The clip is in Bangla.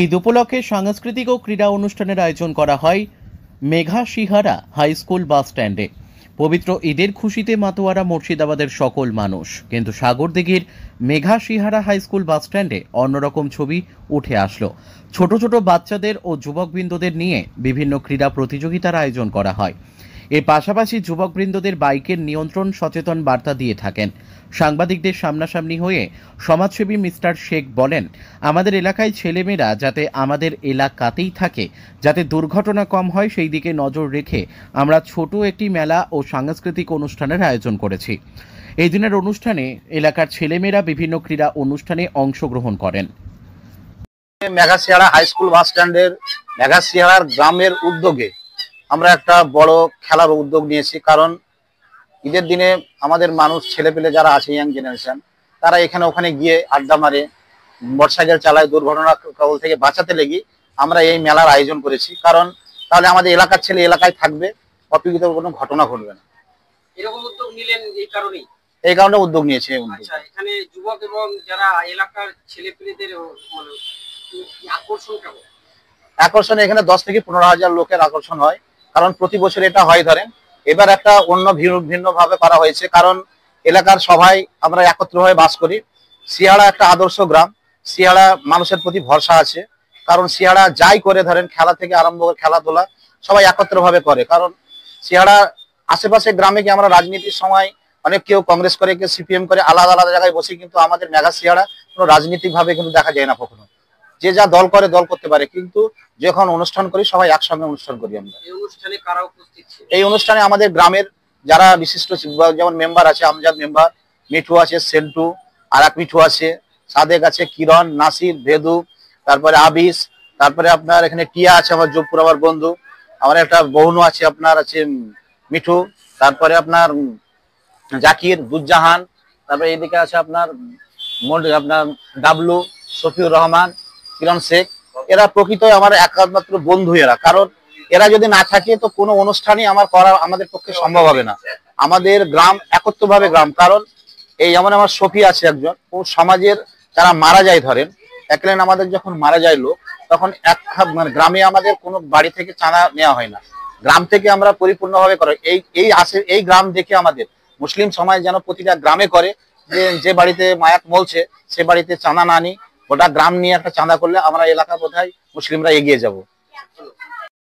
ঈদ উপলক্ষে সাংস্কৃতিক ও ক্রীড়া অনুষ্ঠানের আয়োজন করা হয় মেঘাশিহারা হাই স্কুল বাস স্ট্যান্ডে। পবিত্র ঈদের খুশিতে মাতোয়ারা মুর্শিদাবাদের সকল মানুষ, কিন্তু সাগরদিঘির মেঘাশিহারা হাই স্কুল বাস স্ট্যান্ডে অন্যরকম ছবি উঠে আসলো। ছোট ছোট বাচ্চাদের ও যুবকবৃন্দদের নিয়ে বিভিন্ন ক্রীড়া প্রতিযোগিতার আয়োজন করা হয়। এর পাশাপাশি যুবকবৃন্দদের বাইকের নিয়ন্ত্রণ সচেতন বার্তা দিয়ে থাকেন। সাংবাদিকদের সামনাসামনি হয়ে সমাজসেবী মিস্টার শেখ বলেন, আমাদের এলাকায় ছেলেমেয়েরা যাতে আমাদের এলাকাতেই থাকে, যাতে দুর্ঘটনা কম হয় সেই দিকে নজর রেখে আমরা ছোট একটি মেলা ও সাংস্কৃতিক অনুষ্ঠানের আয়োজন করেছি। এই দিনের অনুষ্ঠানে এলাকার ছেলেমেয়েরা বিভিন্ন ক্রীড়া অনুষ্ঠানে অংশগ্রহণ করেন। মেঘাশিহারা হাই স্কুল বাস স্ট্যান্ডের মেঘাশিহারার গ্রামের উদ্যোগে আমরা একটা বড় খেলার উদ্যোগ নিয়েছি। কারণ ঈদের দিনে আমাদের মানুষ ছেলেপেলে যারা আছে, ইয়াং জেনারেশন, তারা এখানে ওখানে গিয়ে আড্ডা মারে, মোটরসাইকেল চালায়, দুর্ঘটনা কবল থেকে বাঁচাতে লেগে আমরা এই মেলার আয়োজন করেছি। কারণ তাহলে আমাদের এলাকার ছেলে এলাকায় থাকবে, অপ্রীত কোনো ঘটনা ঘটবে না। এরকম উদ্যোগ নিলেন এই কারণে উদ্যোগ নিয়েছি। আচ্ছা, এখানে যুবক এবং যারা এলাকার ছেলেপেলেদের আকর্ষণ এখানে 10 থেকে 15,000 লোকের আকর্ষণ হয়। কারণ প্রতি বছর এটা হয়। ধরেন এবার একটা অন্য ভিন্ন ভাবে করা হয়েছে, কারণ এলাকার সবাই আমরা একত্র হয়ে বাস করি। শিহারা একটা আদর্শ গ্রাম, শিহারা মানুষের প্রতি ভরসা আছে। কারণ শিহারা যাই করে, ধরেন খেলা থেকে আরম্ভ করে খেলাধুলা সবাই একত্র ভাবে করে। কারণ শিহারা আশেপাশে গ্রামে কি আমরা রাজনীতির সময় অনেক কেউ কংগ্রেস করে, কেউ সিপিএম করে, আলাদা আলাদা জায়গায় বসে, কিন্তু আমাদের মেঘাশিহারা কোনো রাজনীতিক ভাবে কিন্তু দেখা যায় না কখনো। যে যা দল করে দল করতে পারে, কিন্তু যখন অনুষ্ঠান করি সবাই একসঙ্গে অনুষ্ঠান করি। আমরা এই অনুষ্ঠানে আমাদের গ্রামের যারা বিশিষ্ট যেমন মেম্বার আছে, আমজাদ মেম্বার, মিঠু আছে, সেন্টু, আর এক মিঠু আছে, সাদেক আছে, কিরণ, নাসির, ভেদু, তারপরে আবিস, তারপরে আপনার এখানে টিয়া আছে আমার যোগপুর আমার বন্ধু, আমার একটা বৌনু আছে, আপনার আছে মিঠু, তারপরে আপনার জাকির, দুজ্জাহান, তারপরে এইদিকে আছে আপনার ডাবলু, শফিউর রহমান, কিরণ শেখ। এরা প্রকৃতই আমার একমাত্র বন্ধু এরা। কারণ এরা যদি না থাকে তো কোনো অনুষ্ঠানই আমার করা আমাদের পক্ষে সম্ভব হবে না। আমাদের গ্রাম একত্রভাবে গ্রাম। কারণ এই যেমন আমার সফি আছে একজন, ও সমাজের যারা মারা যায়, ধরেন একলেন আমাদের যখন মারা যায় লোক, তখন মানে গ্রামে আমাদের কোনো বাড়ি থেকে চাঁদা নেওয়া হয় না, গ্রাম থেকে আমরা পরিপূর্ণভাবে করে। এই গ্রাম দেখে আমাদের মুসলিম সমাজ যেন প্রতিটা গ্রামে করে, যে বাড়িতে মায়াত মলছে সে বাড়িতে চাঁদা না নি, গোটা গ্রাম নিয়ে একটা চাঁদা করলে আমরা এলাকা বোধহয় মুসলিমরা এগিয়ে যাব।